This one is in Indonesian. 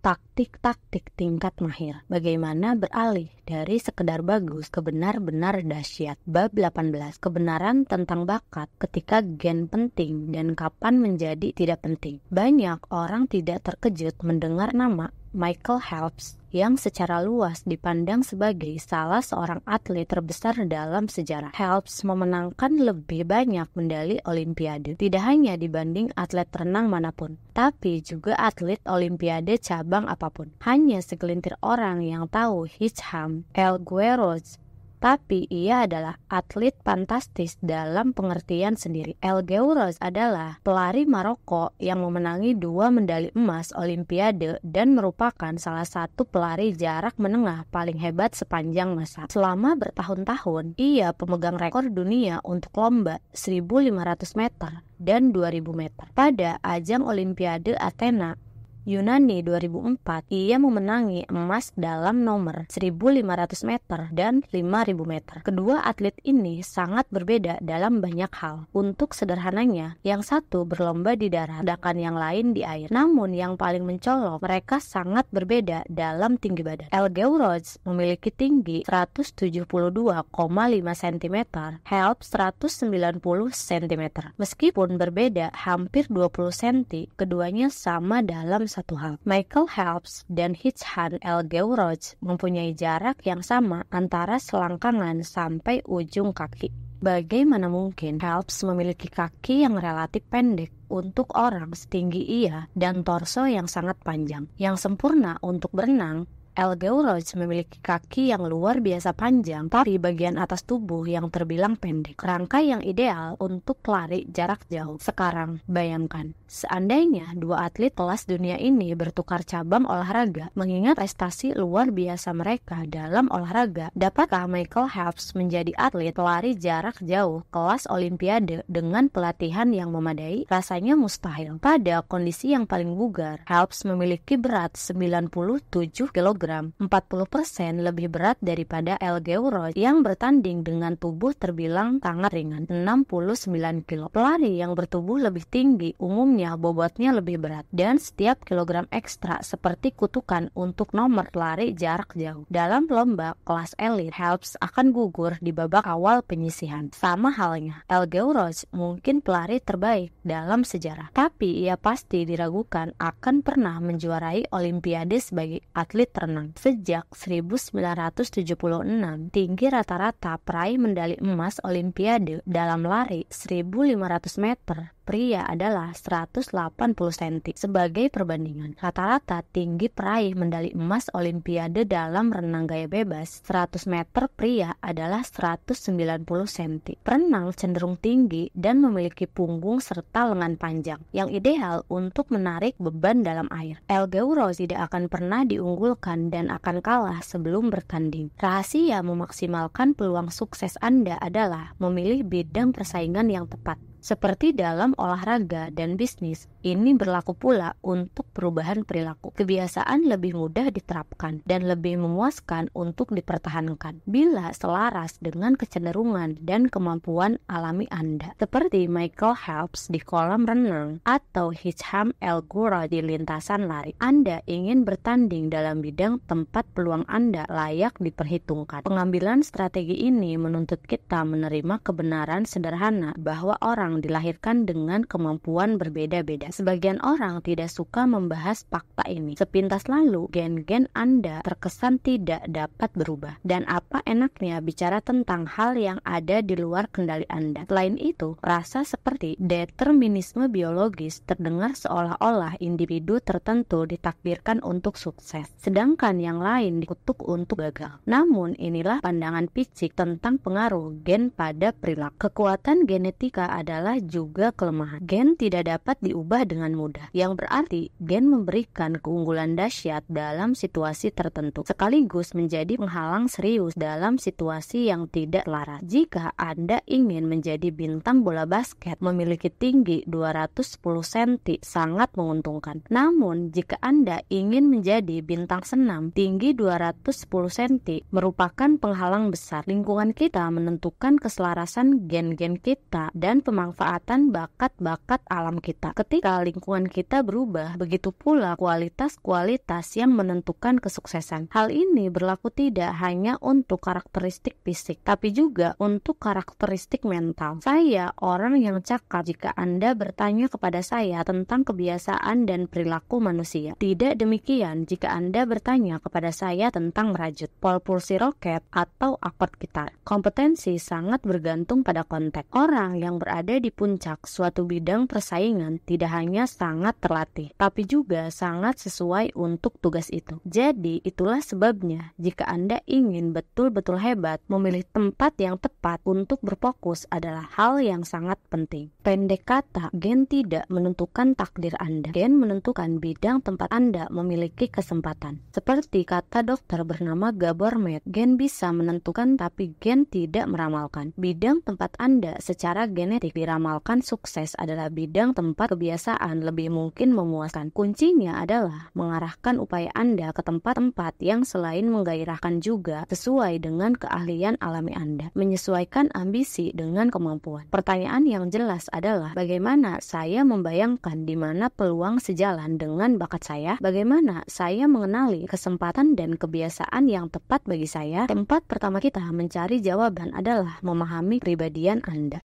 taktik-taktik tingkat mahir. Bagaimana beralih dari sekedar bagus ke benar-benar dahsyat. Bab 18. Kebenaran tentang bakat ketika gen penting dan kapan menjadi tidak penting. Banyak orang tidak terkejut mendengar nama Michael Phelps yang secara luas dipandang sebagai salah seorang atlet terbesar dalam sejarah. Phelps memenangkan lebih banyak medali Olimpiade, tidak hanya dibanding atlet renang manapun, tapi juga atlet Olimpiade cabang apapun. Hanya segelintir orang yang tahu Hicham El Guerrouj, tapi ia adalah atlet fantastis dalam pengertian sendiri. El Guerrouj adalah pelari Maroko yang memenangi 2 medali emas Olimpiade dan merupakan salah satu pelari jarak menengah paling hebat sepanjang masa. Selama bertahun-tahun, ia pemegang rekor dunia untuk lomba 1.500 meter dan 2.000 meter. Pada ajang Olimpiade Athena, Yunani 2004, ia memenangi emas dalam nomor 1.500 meter dan 5.000 meter. Kedua atlet ini sangat berbeda dalam banyak hal. Untuk sederhananya, yang satu berlomba di darat, sedangkan yang lain di air. Namun yang paling mencolok, mereka sangat berbeda dalam tinggi badan. El Guerrouj memiliki tinggi 172,5 cm, Phelps 190 cm. Meskipun berbeda hampir 20 cm, keduanya sama dalam satu hal. Michael Phelps dan Hicham El Guerrouj mempunyai jarak yang sama antara selangkangan sampai ujung kaki. Bagaimana mungkin Phelps memiliki kaki yang relatif pendek untuk orang setinggi ia dan torso yang sangat panjang, yang sempurna untuk berenang? El Guerrouj memiliki kaki yang luar biasa panjang, tapi bagian atas tubuh yang terbilang pendek. Rangka yang ideal untuk lari jarak jauh. Sekarang, bayangkan, seandainya dua atlet kelas dunia ini bertukar cabang olahraga, mengingat prestasi luar biasa mereka dalam olahraga, dapatkah Michael Phelps menjadi atlet pelari jarak jauh kelas Olimpiade dengan pelatihan yang memadai? Rasanya mustahil. Pada kondisi yang paling bugar, Phelps memiliki berat 97 kg. 40% lebih berat daripada El Guerrouj yang bertanding dengan tubuh terbilang sangat ringan, 69 kg. Pelari yang bertubuh lebih tinggi umumnya bobotnya lebih berat, dan setiap kilogram ekstra seperti kutukan untuk nomor lari jarak jauh. Dalam lomba kelas elit, Phelps akan gugur di babak awal penyisihan. Sama halnya, El Guerrouj mungkin pelari terbaik dalam sejarah, tapi ia pasti diragukan akan pernah menjuarai Olimpiade sebagai atlet renang. Sejak 1976, tinggi rata-rata peraih medali emas Olimpiade dalam lari 1.500 meter pria adalah 180 cm. Sebagai perbandingan, rata-rata tinggi peraih medali emas Olimpiade dalam renang gaya bebas 100 meter pria adalah 190 cm. Perenang cenderung tinggi dan memiliki punggung serta lengan panjang yang ideal untuk menarik beban dalam air. El Guerrouj tidak akan pernah diunggulkan dan akan kalah sebelum bertanding. Rahasia memaksimalkan peluang sukses Anda adalah memilih bidang persaingan yang tepat. Seperti dalam olahraga dan bisnis, ini berlaku pula untuk perubahan perilaku. Kebiasaan lebih mudah diterapkan dan lebih memuaskan untuk dipertahankan bila selaras dengan kecenderungan dan kemampuan alami Anda. Seperti Michael Phelps di kolam renang atau Hicham El Guerrouj di lintasan lari. Anda ingin bertanding dalam bidang tempat peluang Anda layak diperhitungkan. Pengambilan strategi ini menuntut kita menerima kebenaran sederhana bahwa orang dilahirkan dengan kemampuan berbeda-beda. Sebagian orang tidak suka membahas fakta ini. Sepintas lalu, gen-gen Anda terkesan tidak dapat berubah. Dan apa enaknya bicara tentang hal yang ada di luar kendali Anda. Selain itu, rasa seperti determinisme biologis terdengar seolah-olah individu tertentu ditakdirkan untuk sukses, sedangkan yang lain dikutuk untuk gagal. Namun, inilah pandangan picik tentang pengaruh gen pada perilaku. Kekuatan genetika adalah juga kelemahan. Gen tidak dapat diubah dengan mudah, yang berarti gen memberikan keunggulan dahsyat dalam situasi tertentu, sekaligus menjadi penghalang serius dalam situasi yang tidak laras. Jika Anda ingin menjadi bintang bola basket, memiliki tinggi 210 cm sangat menguntungkan. Namun, jika Anda ingin menjadi bintang senam, tinggi 210 cm merupakan penghalang besar. Lingkungan kita menentukan keselarasan gen-gen kita dan pemaksaan pemanfaatan bakat-bakat alam kita. Ketika lingkungan kita berubah, begitu pula kualitas-kualitas yang menentukan kesuksesan. Hal ini berlaku tidak hanya untuk karakteristik fisik, tapi juga untuk karakteristik mental. Saya orang yang cakap jika Anda bertanya kepada saya tentang kebiasaan dan perilaku manusia. Tidak demikian jika Anda bertanya kepada saya tentang merajut, pulsi roket, atau akord gitar. Kompetensi sangat bergantung pada konteks. Orang yang berada di puncak suatu bidang persaingan tidak hanya sangat terlatih, tapi juga sangat sesuai untuk tugas itu. Jadi, itulah sebabnya jika Anda ingin betul-betul hebat, memilih tempat yang tepat untuk berfokus adalah hal yang sangat penting. Pendek kata, gen tidak menentukan takdir Anda. Gen menentukan bidang tempat Anda memiliki kesempatan. Seperti kata dokter bernama Gabor Mate, gen bisa menentukan tapi gen tidak meramalkan. Bidang tempat Anda secara genetik diramalkan sukses adalah bidang tempat kebiasaan lebih mungkin memuaskan. Kuncinya adalah mengarahkan upaya Anda ke tempat-tempat yang selain menggairahkan juga sesuai dengan keahlian alami Anda. Menyesuaikan ambisi dengan kemampuan. Pertanyaan yang jelas adalah bagaimana saya membayangkan di mana peluang sejalan dengan bakat saya, bagaimana saya mengenali kesempatan dan kebiasaan yang tepat bagi saya. Tempat pertama kita mencari jawaban adalah memahami kepribadian Anda.